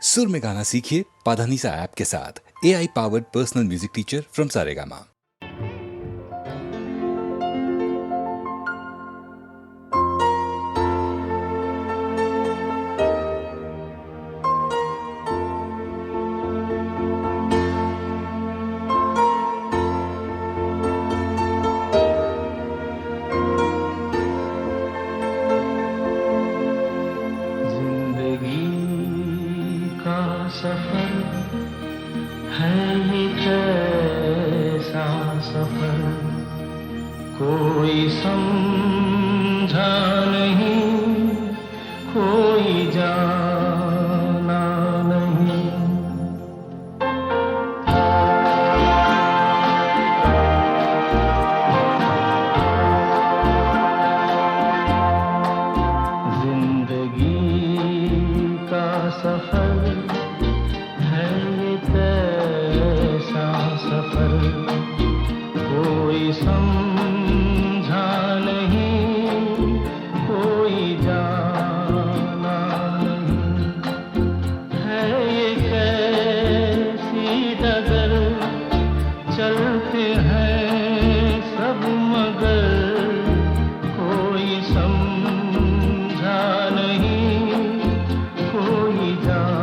सुर में गाना सीखिए पाधानीसा ऐप के साथ। AI powered personal music teacher from Saregama. सफर है ये कैसा सफर, कोई समझा नहीं, कोई जाना नहीं। जिंदगी का सफर सफर, कोई समझा नहीं, कोई जाना नहीं। है ये कैसी डगर, चलते हैं सब मगर, कोई समझा नहीं, कोई जाना।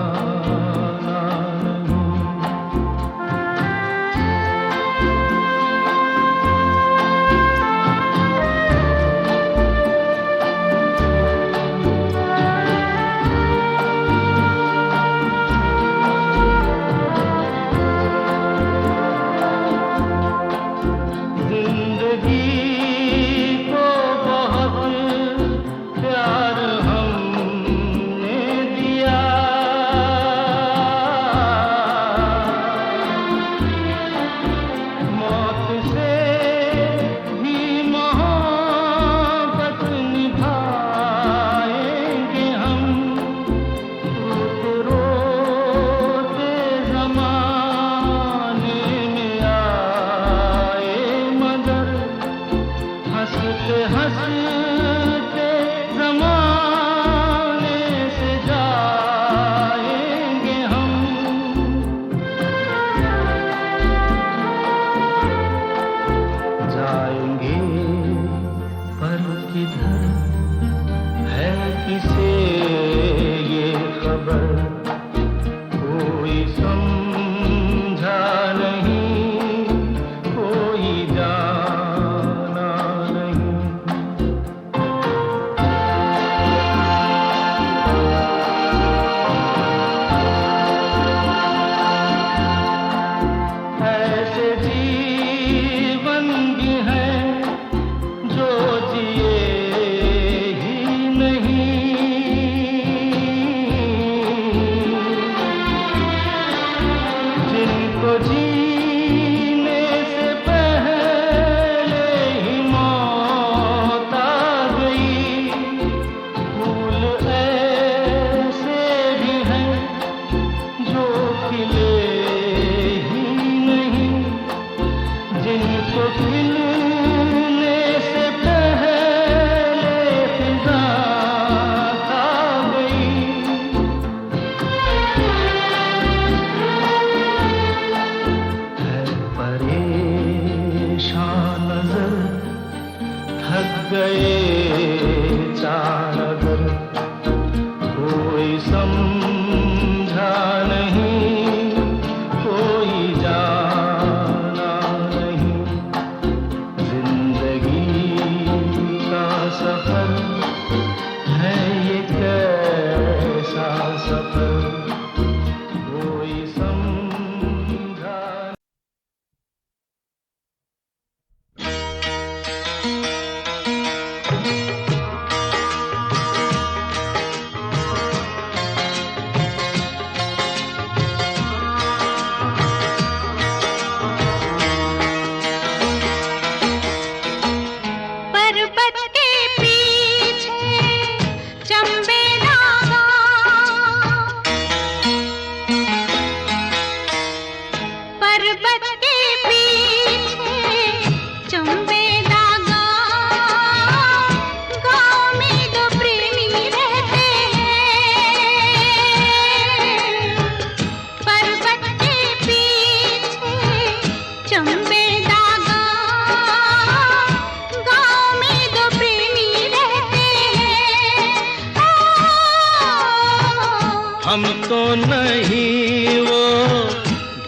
हम तो नहीं वो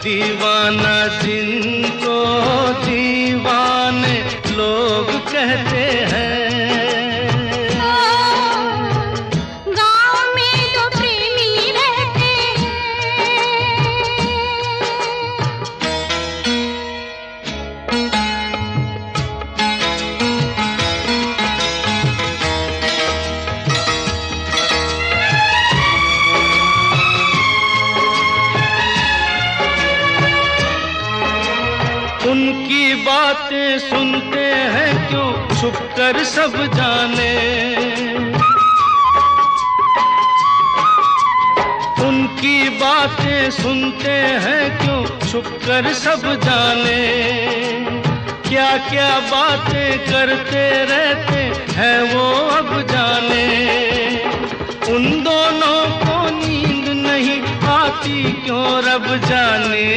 दीवाना जिनको दीवाने लोग कहते हैं। गाँव में तो प्रेमी रहते हैं। उनकी बातें सुनते हैं क्यों छुप कर सब जाने। उनकी बातें सुनते हैं क्यों छुप कर सब जाने। क्या क्या बातें करते रहते हैं वो अब जाने। उन दोनों को नींद नहीं आती क्यों रब जाने।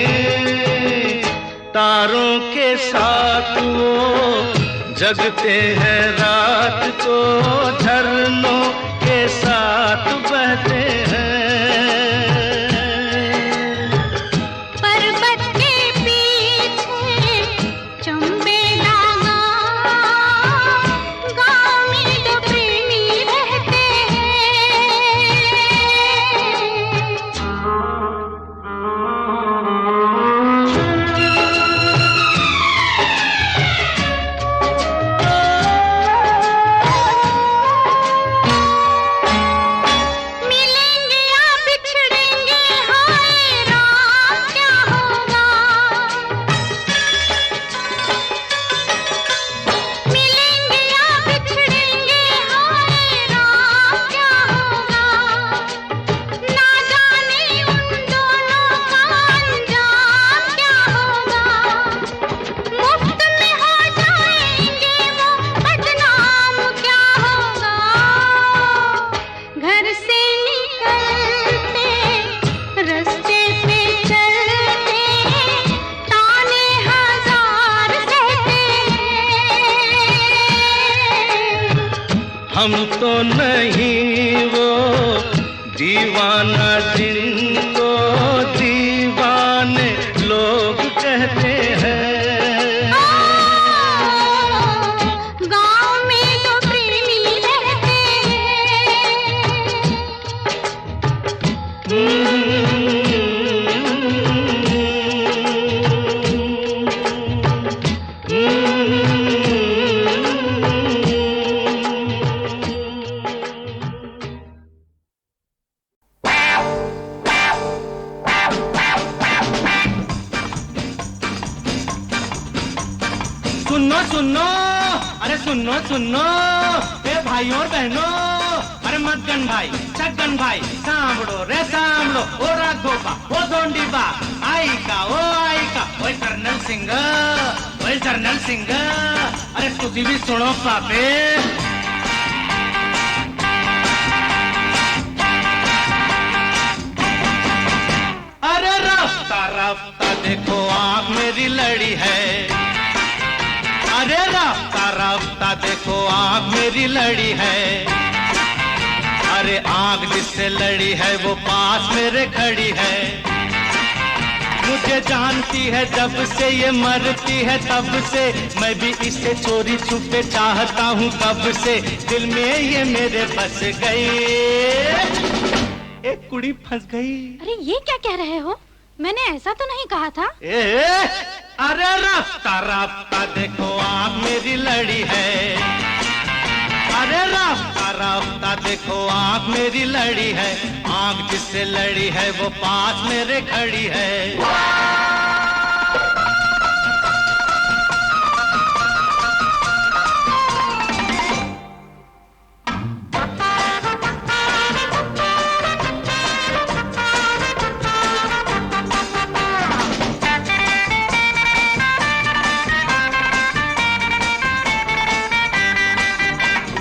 तारों के साथ वो जगते हैं रात को, झरनों के साथ बहते हैं। पर्वत के पीछे चंबेला गाँव में तो प्रेमी रहते मिलेंगे या बिछड़ेंगे, हाय राम क्या होगा। मिलेंगे या बिछड़ेंगे, हाय राम क्या होगा। ना जाने उन दोनों का अंजाम क्या होगा। मुफ्त में हो जाएंगे वो बदनाम क्या होगा। घर से निकलते रास्ते पे चलते ताने हजार सहते हैं। हम तो नहीं वो दीवाना जिनको दीवाने लोग कहते हैं। गाँव में तो प्रेमी रहते सुनो सुनो, अरे सुनो सुनो, ए भाइयों और बहनों, अरे मगन भाई, छगन भाई, सांभड़ो रे सांभड़ो, ओ राघोबा, ओ दोंडीबा, आई का, ओए कर्नल सिंह, ओए जर्नल सिंह, अरे तुझी भी सुनो पापे। अरे रास्ता रास्ता देखो आँख मेरी लड़ी है। अरे रास्ता रास्ता देखो आँख मेरी लड़ी है। अरे आँख जिससे लड़ी है वो पास मेरे खड़ी है। मुझे जानती है जब से ये मरती है तब से, मैं भी इसे चोरी छुपे चाहता हूँ कब से। दिल में ये मेरे बस गई, एक कुड़ी फंस गई। अरे ये क्या कह रहे हो? मैंने ऐसा तो नहीं कहा था। अरे रास्ता रास्ता देखो आँख मेरी लड़ी है। अरे रास्ता रास्ता देखो आँख मेरी लड़ी है। आँख जिससे लड़ी है वो पास मेरे खड़ी है।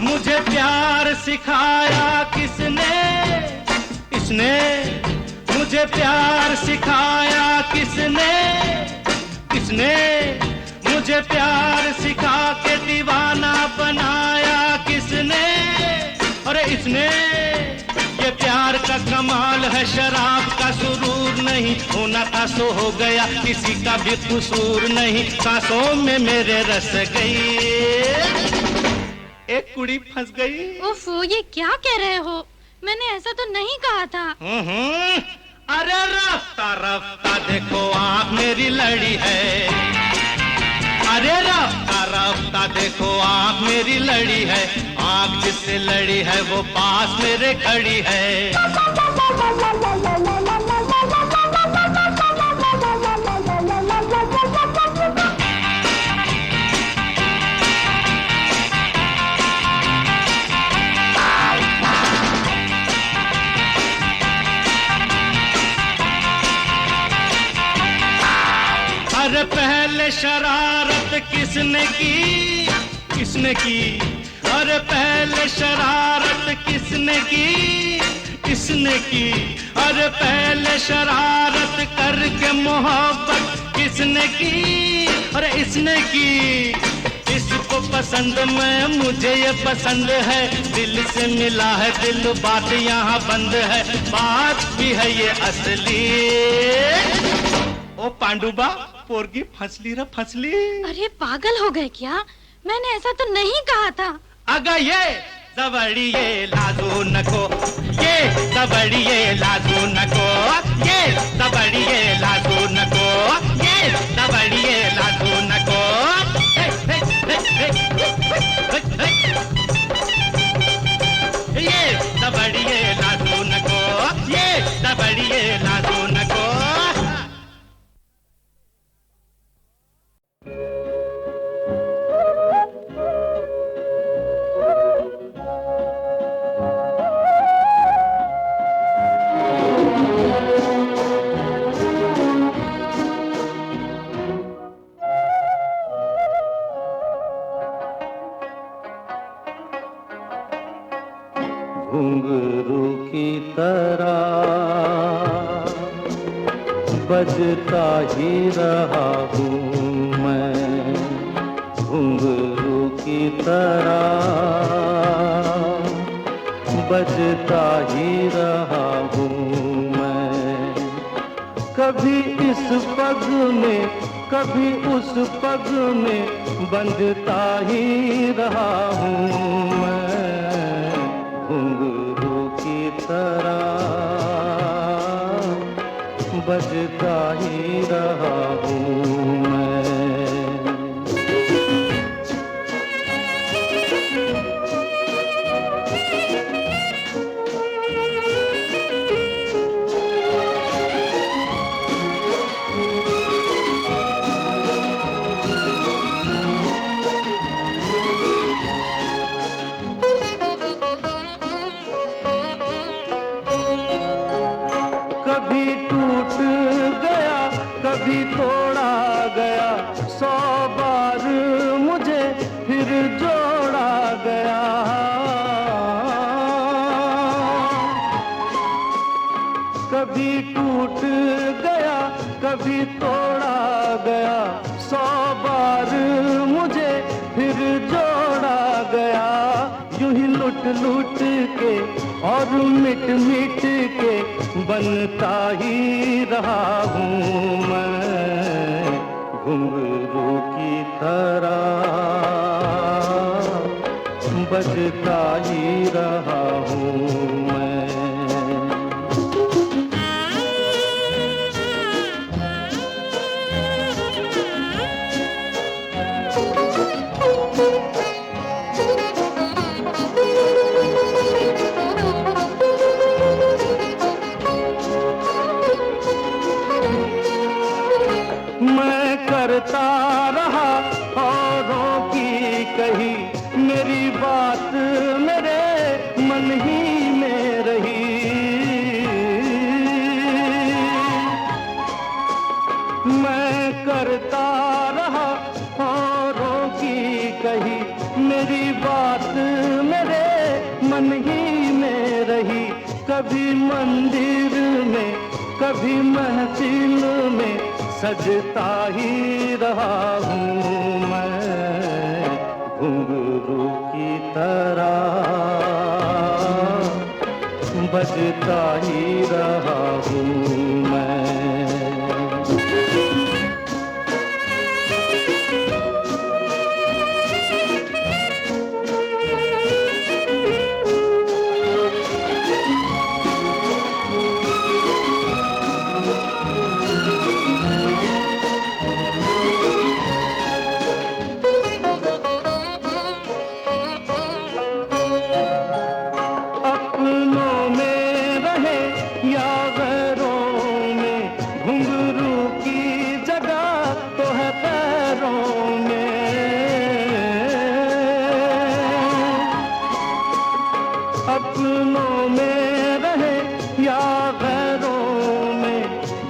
मुझे प्यार सिखाया किसने, इसने मुझे प्यार सिखाया किसने, किसने मुझे प्यार सिखा के दीवाना बनाया किसने। अरे इसने ये प्यार का कमाल है, शराब का सुरूर नहीं, होना था सो हो गया, किसी का भी कसूर नहीं, सांसों में मेरे रस गई, एक कुड़ी फंस गई। उफ, ये क्या कह रहे हो? मैंने ऐसा तो नहीं कहा था। अरे रास्ता रास्ता देखो आँख मेरी लड़ी है, अरे रास्ता रास्ता देखो आँख मेरी लड़ी है, आँख जिससे लड़ी है वो पास मेरे खड़ी है। अरे पहले शरारत किसने की, किसने की, अरे पहले शरारत किसने की, किसने की, अरे पहले शरारत करके मोहब्बत किसने की, अरे इसने की। इसको पसंद मैं, मुझे ये पसंद है, दिल से मिला है दिल, बात यहाँ बंद है, बात भी है ये असली। ओ पांडुबा, पोरगी फंसली रे फंसली। अरे पागल हो गए क्या? मैंने ऐसा तो नहीं कहा था। अगा ये जबड़ी ये लाजू नको, ये जबड़ी ये लाजू नको, ये जबड़ी ये लाजू नको, ये जबड़ी ये लाजू नको। ये जबड़ी ये लाजू नको, ये जबड़ी ये लाजू नको। घुंघरू की तरह बजता ही रहा हूँ मैं, घुंघरू की तरह बजता ही रहा हूँ मैं। कभी इस पग में कभी उस पग में बंधता ही रहा हूँ मैं, घुंघरू की तरह बजता ही रहा हूँ मैं। कभी टूट गया कभी तोड़ा गया, 100 बार मुझे फिर जोड़ा गया। कभी टूट गया कभी तोड़ा गया, 100 बार मुझे फिर जोड़ा गया। यूं ही लुट लुट के और मिट मिट के बनता ही रहा हूँ मैं, घुंघरू की तरह बजता ही रहा हूँ मैं। मैं करता रहा औरों की कही, मेरी बात मेरे मन ही में रही। मैं करता रहा औरों की कही, मेरी बात मेरे मन ही में रही। कभी मंदिर में कभी महफिल में सजता ही रहा हूँ मैं, घुंघरू की तरह बज बजता ही रहा हूँ मैं। अपनों में रहे या गैरों में,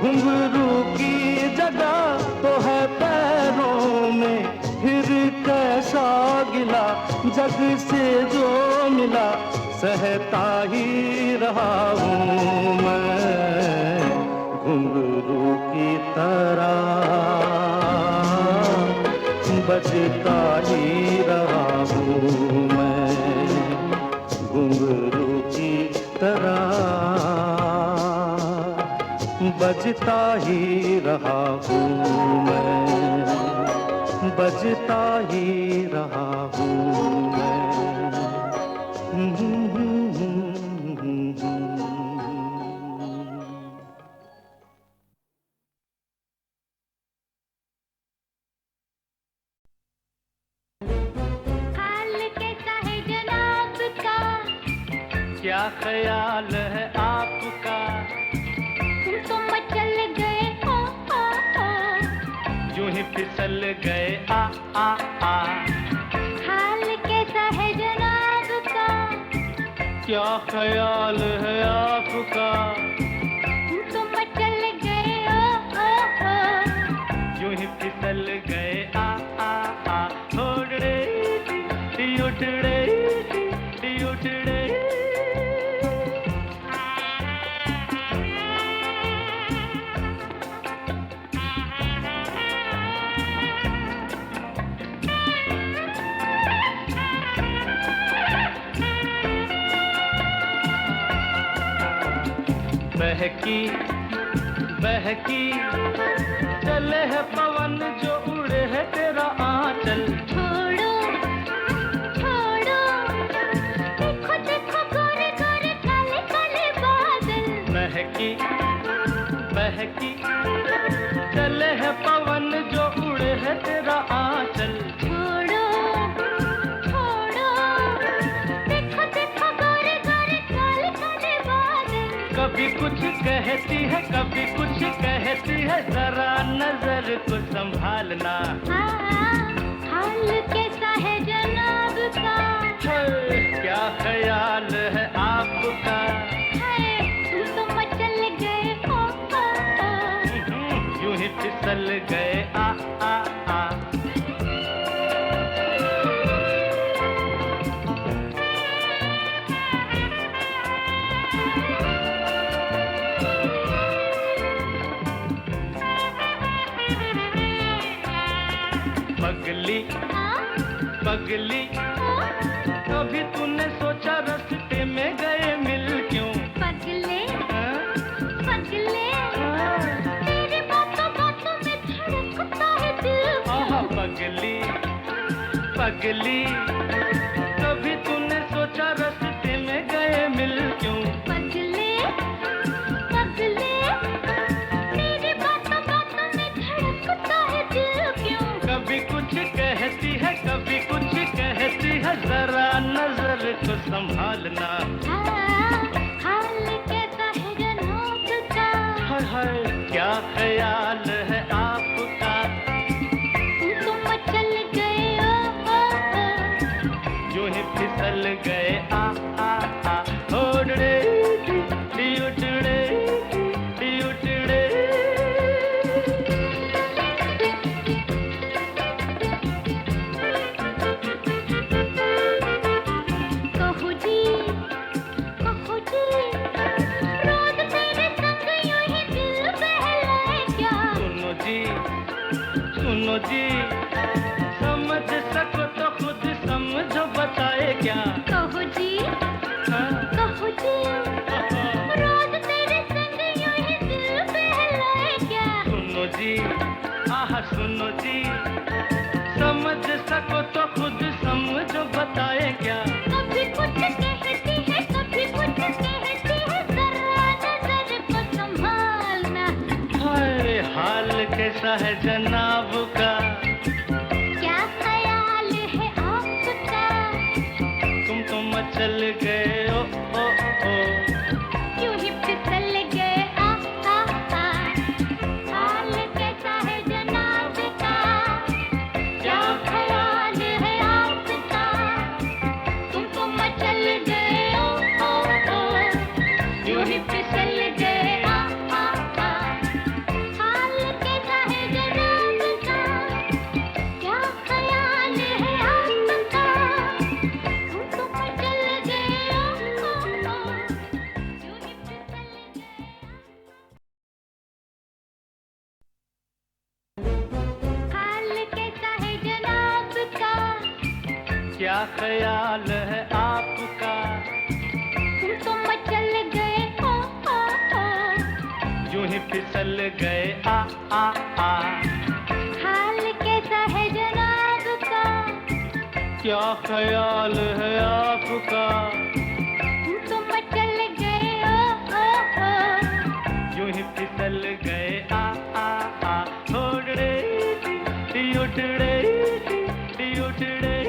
घुंघरू की जगह तो है पैरों में। फिर कैसा गिला जग से जो मिला, सहता ही रहा हूँ मैं घुंघरू की तरह, बजता ही रहा हूँ मैं घुंघरू की तरह, बजता ही रहा हूँ मैं, बजता ही रहा हूँ मैं। क्या ख्याल है आपका? तुम तो मचल गए हो, यूं ही फिसल गए आ आ आ। हाल कैसा है जनाब का? क्या ख्याल है आपका? तुम तो मचल गए हो, यूं ही फिसल गए आ आ आ। उड़ड़े उठड़े उठड़े। बहकी बहकी चले है पवन जो उड़े है तेरा आंचल। छोड़ो छोड़ो, देखो देखो गोरे गोरे काले काले बादल। बहकी बहकी चले है पवन जो उड़े है तेरा आंचल। छोड़ो छोड़ो, देखो देखो गोरे गोरे काले काले बादल। कभी कुछ कहती है कभी कुछ कहती है, जरा नजर को संभालना। हाल कैसा है जनाब का? क्या ख्याल है आपका? तुम तो मचल गए हो, यूं ही फिसल गए आ आ आ। पगली पगली कभी तूने सोचा रास्ते में गए मिल क्यों? पगले पगले, तेरी बातों बातों में धड़कता है दिल। आहा पगली पगली कभी तूने सोचा रास्ते में गए मिल क्यों? पगले पगले, तेरी बातों बातों में धड़कता है दिल क्यों? कभी कुछ कहती है कभी कुछ कहती है, जरा नजर को संभालना। हाल कैसा है जनाब का? हाय हाय क्या ख्याल है आपका? तुम तो मचल गए हो, यूं ही फिसल गए आ आ आ। उड़ड़े उठड़े उठड़े। कहो जी रोज तेरे संग यूं ही दिल बहलाए क्या? सुनो जी समझ सको तो खुद समझो बताए क्या? कहो जी हाँ? रोज जी, आह सुनो जी, समझ सको तो खुद समझो, बताए क्या। कभी कुछ कहती है, कभी कुछ कहती है, जरा नजर को संभालना। हाय हाल कैसा है जनाब का, क्या ख्याल है आपका, तुम तो मचल गए ओ ओ ओ। यूं ही फिसल गए आ आ आ। हाल कैसा है जनाब का, क्या ख्याल है आपका, तुम तो मचल गए ओ ओ ओ। यूं ही फिसल गए आ आ आ। हाल कैसा है जनाब का, क्या ख्याल है आपका, तुम तो मचल गए ओ ओ ओ। यूं ही फिसल गए। हाल कैसा है जनाब का, क्या ख्याल है आपका, तुम तो मचल गए ओ ओ ओ। यूं ही फिसल गए आ आ आ। हाल कैसा है जनाब का, क्या ख्याल है आपका, तुम तो मचल गए ओ ओ ओ। यूं ही फिसल गए आ आ आ। उड़ड़े उठड़े उठड़े।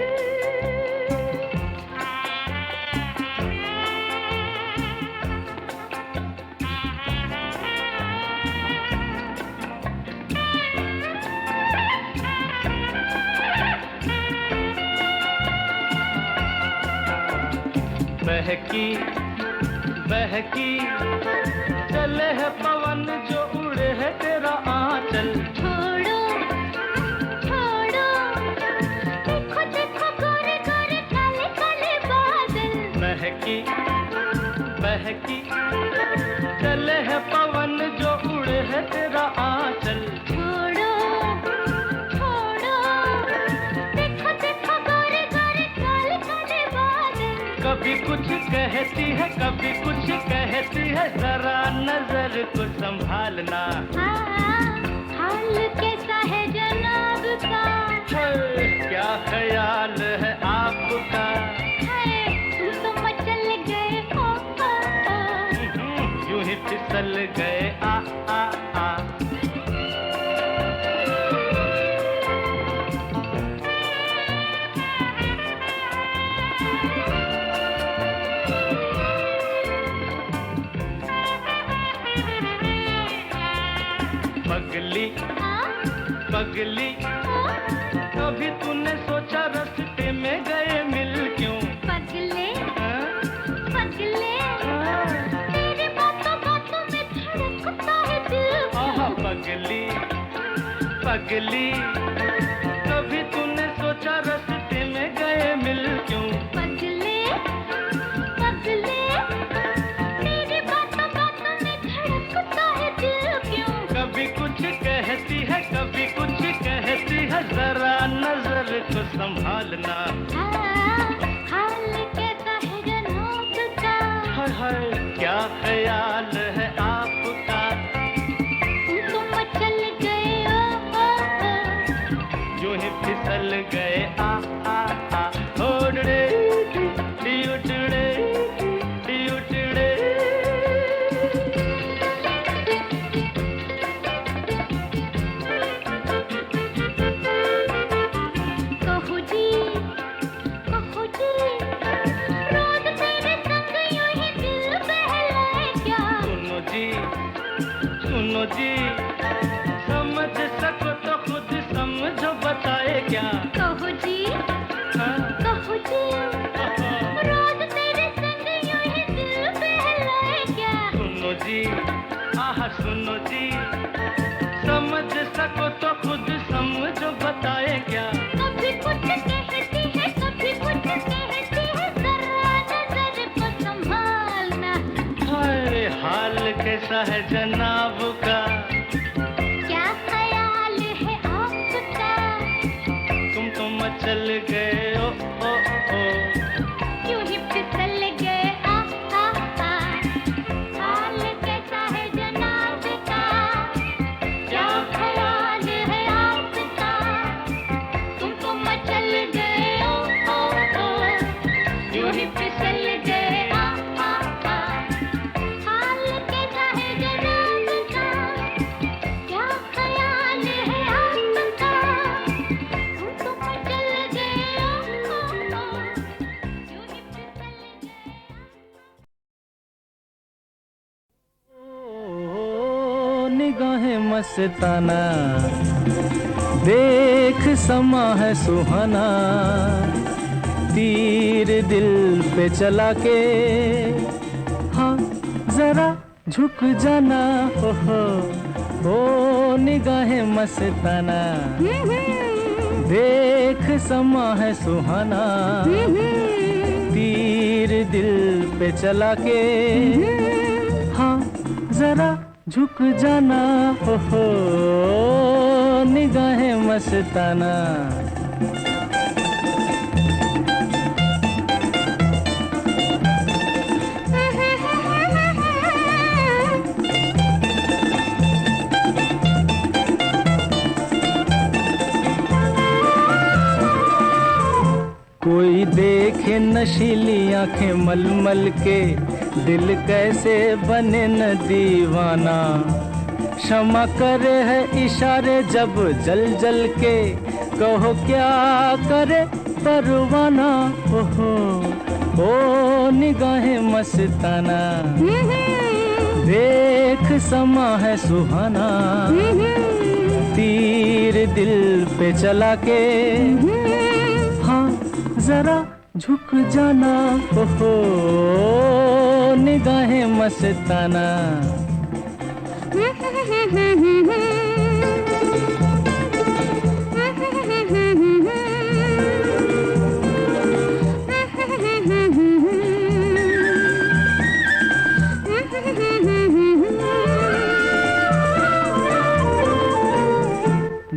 बहकी बहकी चले है पवन, जो उड़े है तेरा आंचल। छोड़ो छोड़ो, देखो देखो गोरे गोरे काले काले बादल। बहकी बहकी चले है पवन, जो उड़े है तेरा आंचल। छोड़ो छोड़ो, देखो देखो गोरे गोरे काले काले बादल। कभी कुछ कहती है, कभी कुछ कहती है, जरा नजर को संभालना। हाल कैसा है जनाब का, हाय, क्या ख्याल है आपका, हाय तुम तो मचल गए ओ ओ ओ। यूं ही फिसल गए आ आ आ। पगली पगली, कभी तूने सोचा रास्ते में गए मिल क्यों। पगले हाँ? पगले, तेरी बातों बातों में धड़कता है दिल। आहा पगली पगली, कभी तूने सोचा रास्ते में गए मिल क्यों। पगले पगले, तेरी बातों बातों में धड़कता है दिल क्यों। कभी कुछ कहती है, कभी कुछ कहती है, जरा नजर को संभालना। हाल कैसा है जनाब का, हाय हाय, क्या ख्याल है आपका, तुम तो मचल गए ओ ओ ओ। यूं ही फिसल गए आ आ आ। उड़ड़े उठड़े उठड़े। कहो जी कहो जी, रोज तेरे संग यूं ही दिल बहलाए क्या। सुनो जी सुनो जी, समझ सको तो खुद समझो, बताए क्या। कहो जी हाँ? कहो जी, रोज तेरे संग यूं ही दिल बहलाए क्या। सुनो जी, आह सुनो जी, समझ सको तो खुद समझो, बताए क्या। कभी कुछ कहती है, कभी कुछ कहती है, जरा नजर को संभालना। हाय हाल कैसा है जनाब का, क्या ख्याल है आपका, तुम तो मचल गए ओ ओ ओ। यूं ही फिसल गए आ आ आ। हाल कैसा है जनाब का, क्या ख्याल निगाहें मस्ताना, देख समा है सुहाना, तीर दिल पे चला के, हाँ जरा झुक जाना, हो निगाहें मस्ताना, देख समा है सुहाना, तीर दिल पे चला के, हाँ जरा झुक जाना, हो निगाहें मस्ताना। कोई देखे नशीली आंखें मलमल के, दिल कैसे बने न दीवाना, क्षमा करे है इशारे जब जल जल के, कहो क्या करे परवाना, ओहो ओ निगाहें मस्ताना, देख समा है सुहाना, तीर दिल पे चला के, हाँ जरा झुक जाना, हो निगाहें मस्ताना।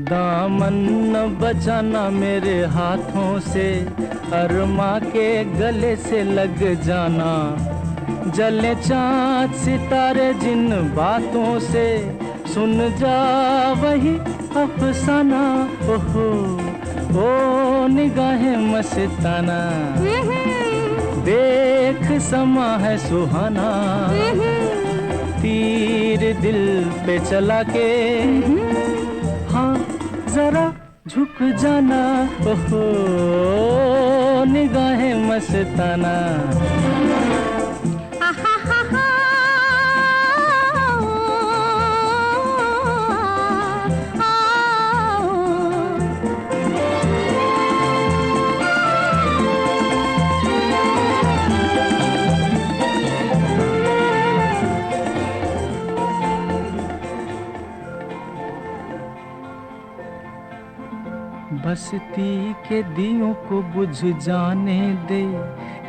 दामन न बचाना मेरे हाथों से, अरमा के गले से लग जाना, जले चाँद सितारे जिन बातों से, सुन जा वही अफसाना, ओहो ओ निगाहें मस्ताना, देख समा है सुहाना, तीर दिल पे चला के, हाँ जरा झुक जाना, ओहो निगाहें मस्ताना। बस्ती के दियों को बुझ जाने दे,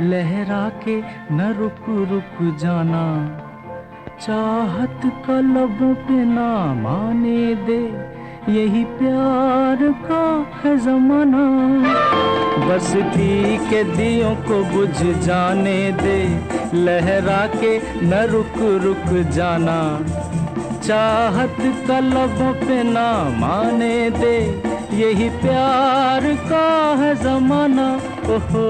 लहरा के न रुक रुक जाना, चाहत का लबों पे ना माने दे, यही प्यार का है जमाना। बस्ती के दियों को बुझ जाने दे, लहरा के न रुक रुक जाना, चाहत का लबों पे ना माने दे, यही प्यार का है जमाना, ओहो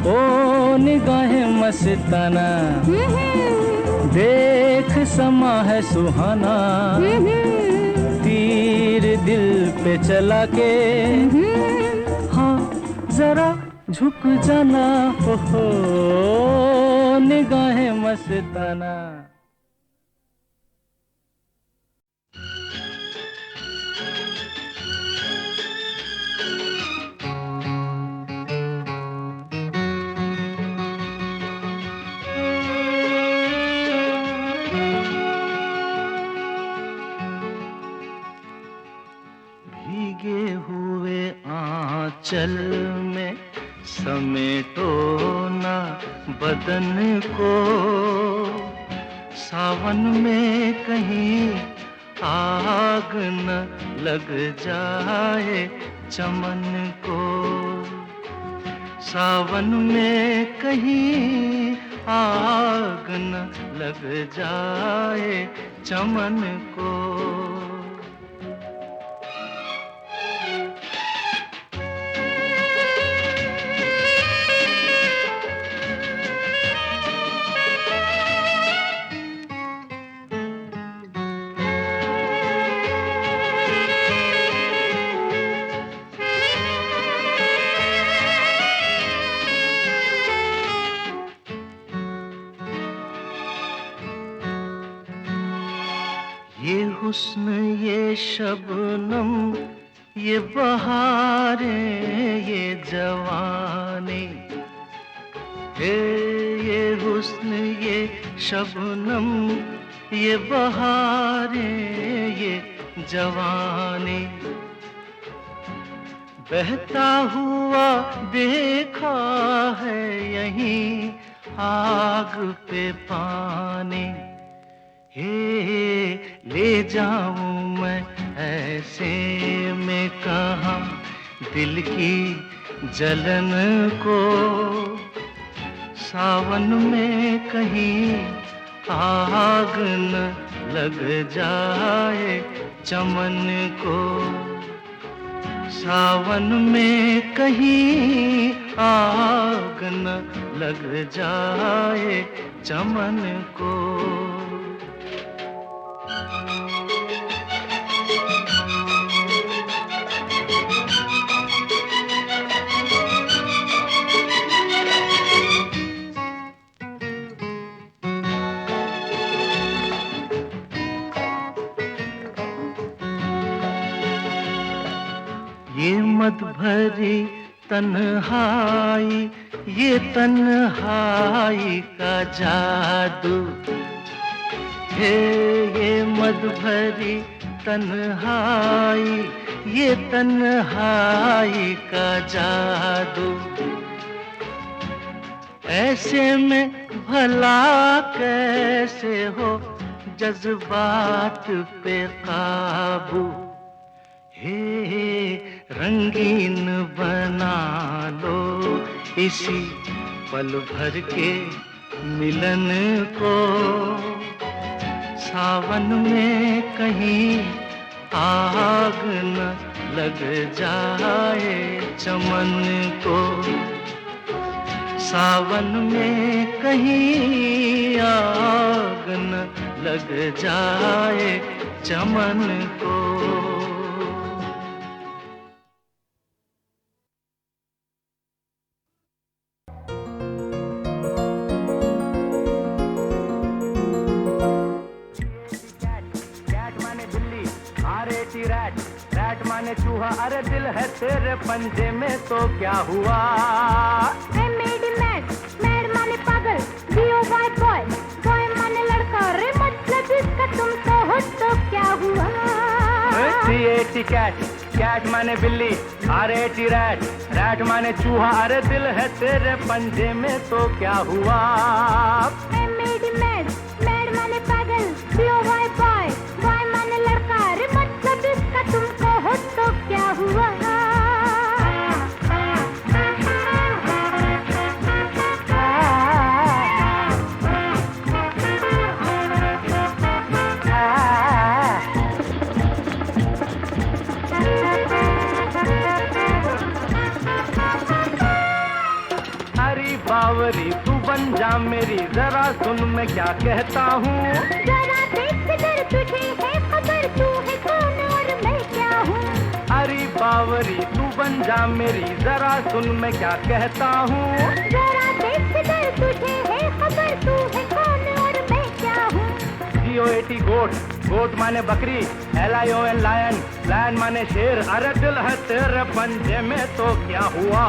ओ निगाहें मस्ताना, देख समा है सुहाना, तीर दिल पे चला के, हाँ जरा झुक जाना, ओहो निगाहें मस्ताना। भीगे हुए आंचल में समेटो ना बदन को, सावन में कहीं आग न लग जाए चमन को, सावन में कहीं आग न लग जाए चमन को। ये हुस्न ये शबनम ये बहारें ये जवानी, ये हुस्न ये शबनम ये बहारें ये जवानी, बहता हुआ देखा है यहीं आग पे पानी, ले जाऊं मैं ऐसे में कहाँ दिल की जलन को, सावन में कहीं आग न लग जाए चमन को, सावन में कहीं आग न लग जाए चमन को। ये मद भरी तन्हाई ये तन्हाई का जादू है, ये मद भरी तन्हाई ये तन्हाई का जादू, ऐसे में भला कैसे हो जज्बात पे काबू, रंगीन बना लो इसी पल भर के मिलन को, सावन में कहीं आग न लग जाए चमन को, सावन में कहीं आग न लग जाए चमन को। रैट माने चूहा, अरे दिल है तेरे पंजे में तो क्या हुआ? I made him mad, mad माने पागल, B-O-Y boy, boy माने लड़का, रे मतलब इसका तुम तो हो तो क्या हुआ? C-A-T cat, cat माने बिल्ली, R-A-T रैट, रैट माने चूहा, अरे दिल है तेरे पंजे में तो क्या हुआ? I made him mad, mad माने पागल, B-O-Y boy, boy माने लड़का, रे मतलब इसका तुम तो हो तो क्या हुआ? अरे बावरी तू बन जा मेरी, जरा सुन मैं क्या कहता हूँ। जरा देख इधर तुझे है खबर, तू है कौन और मैं क्या हूँ। अरे बावरी तू बन जा मेरी, जरा सुन मैं क्या कहता हूँ। जरा देख इधर तुझे है खबर, तू है कौन और मैं क्या हूँ। G-O-A-T गोट, गोट माने बकरी, L-I-O-N लायन, लायन माने शेर, अरे दिल है तेरे पंजे में तो क्या हुआ?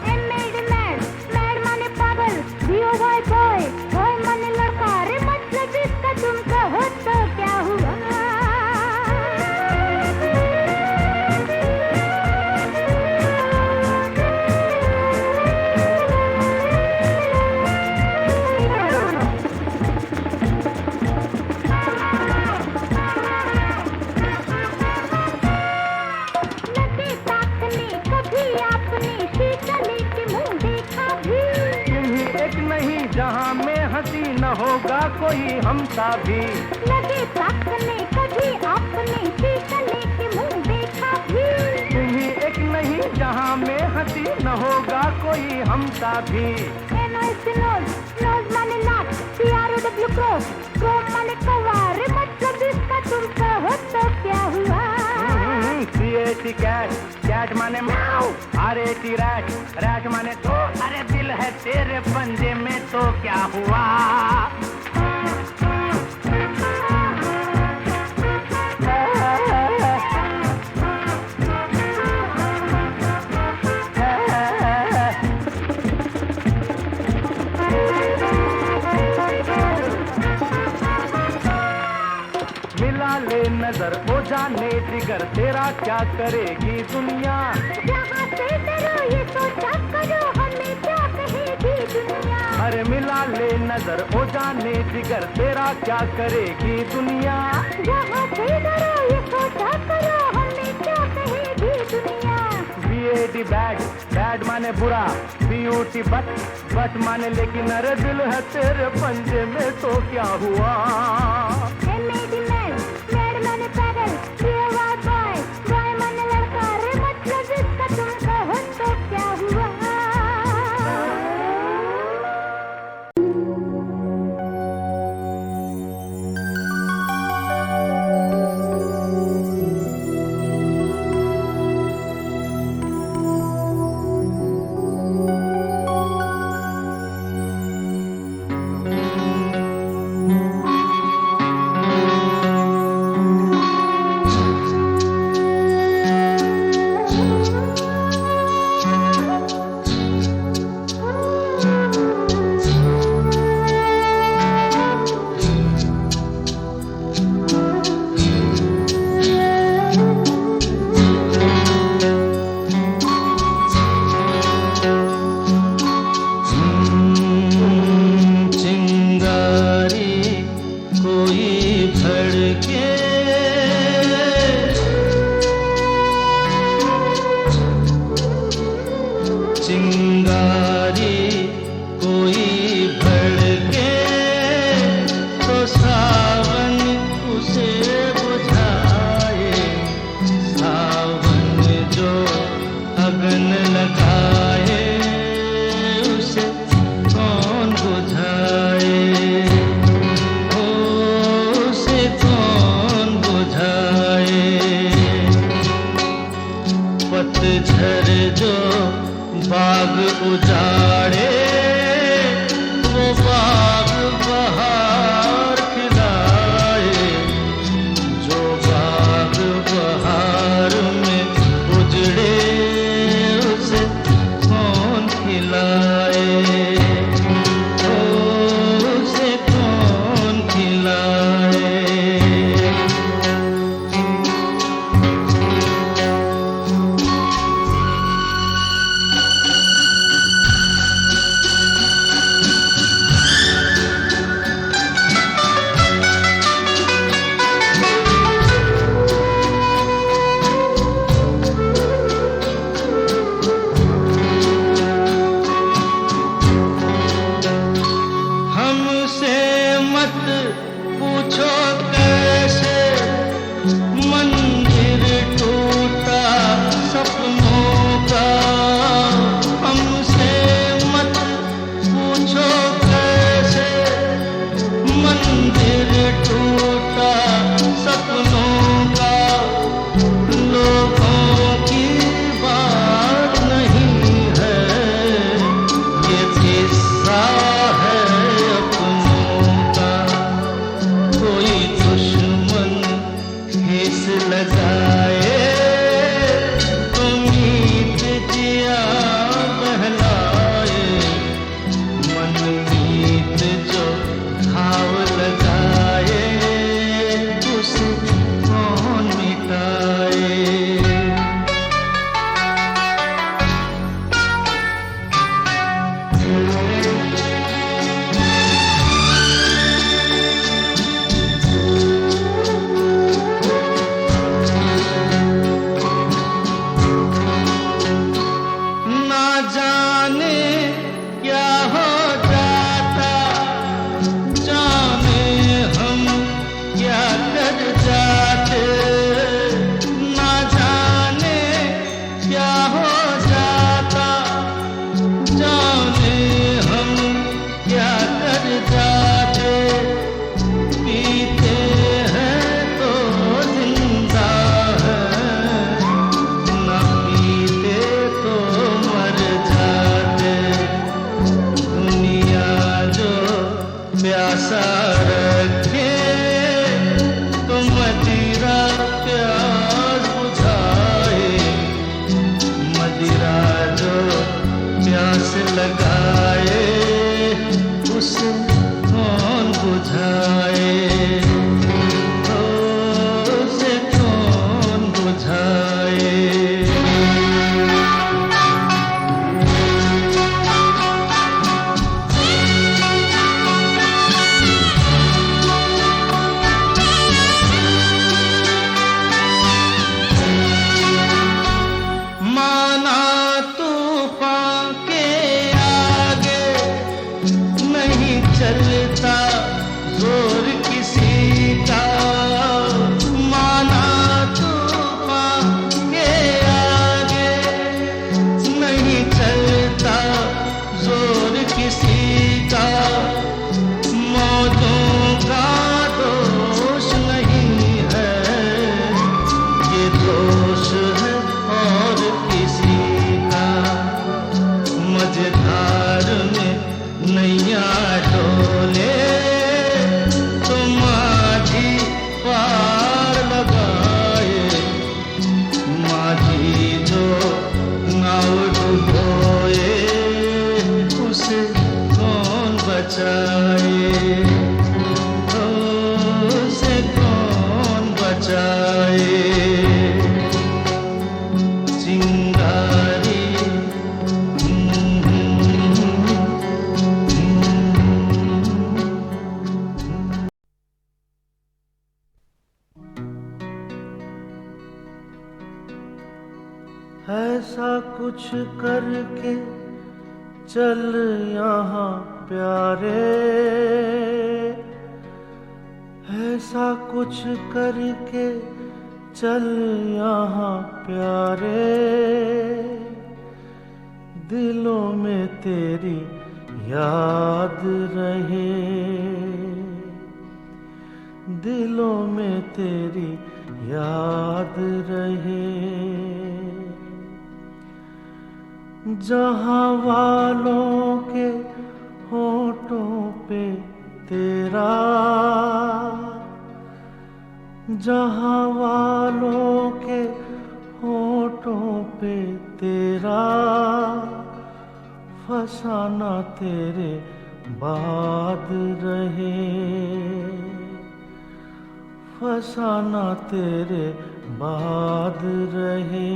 I made him mad, mad माने पागल, B-O-Y boy, boy माने लड़का, रे मतलब इसका तुम कहो तो क्या हुआ? लगे ताकने कभी आपने शीशा लेके मुंह देखा भी, तुम्ही एक नहीं जहाँ में हंसी न होगा कोई हमसा भी। लगे ताकने कभी आपने शीशा लेके मुंह देखा भी, तुम्ही एक नहीं जहाँ में हंसी न होगा कोई हमसा भी। N-O-S नोज, नोज माने नाक, C-R-O-W क्रो, क्रो माने कौवा, रे मतलब इसका तुम कहो तो क्या हुआ? C-A-T कैट, कैट माने म्याऊ, R-A-T रैट, रैट माने तो, अरे दिल है तेरे पंजे में तो क्या हुआ? नजर ओ जाने जिगर तेरा क्या करेगी दुनिया। जहाँ से डरो ये सोचा करो हमें क्या कहेगी दुनिया। अरे मिला ले नजर ओ जाने जिगर तेरा क्या करेगी दुनिया। जहाँ से डरो ये सोचा करो हमें क्या कहेगी दुनिया। B-A-D बैड, बैड माने बुरा, B-U-T बट माने लेकिन अरे दिल है तेरे पंजे में तो क्या हुआ। M-A-D मैड, मैड माने पागल, B-O-Y बॉय, बॉय माने लड़का, रे मतलब इसका तुम कहो तो क्या हुआ। चिंगारी कोई भड़के तो सावन उसे बुझाए। सावन जो अगन लगाए उसे कौन बुझाए। ओ उसे कौन बुझाए। पतझड़ जो बाग उजाड़े वो बाग बहार खिलाए। जो बाग बहार में उजड़े उसे कौन खिलाए। ओ उसे कौन खिलाए। हमसे मत पूछो कैसे मंदिर टूटा सपनों का। हमसे मत पूछो कैसे मंदिर टूटा सपनों का। लोगों की बात नहीं है ये किस्सा है अपनों का। कोई दुश्मन ठेस लगाए तो मीत जिया बहलाए। मन मीत जो घाव लगाए उसे कौन मिटाए। ना जाने क्या हो जाता। जाने हम क्या कर जाते। ना जाने क्या हो जाता। जाने हम क्या कर जाते। पीते हैं तो जिंदा है ना पीते तो मर जाते। दुनिया जो प्यासा रखे तो मदी ऐसा कुछ करके चल यहाँ प्यारे, ऐसा कुछ करके चल यहाँ प्यारे, दिलों में तेरी याद रहे, दिलों में तेरी याद रहे। जहाँ वालों के होठों पे तेरा, जहाँ वालों के होठों पे तेरा, फसाना तेरे बाद रहे, फसाना तेरे बाद रहे,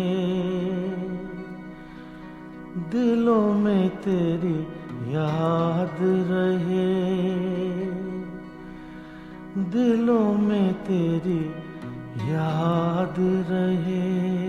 दिलों में तेरी याद रहे, दिलों में तेरी याद रहे।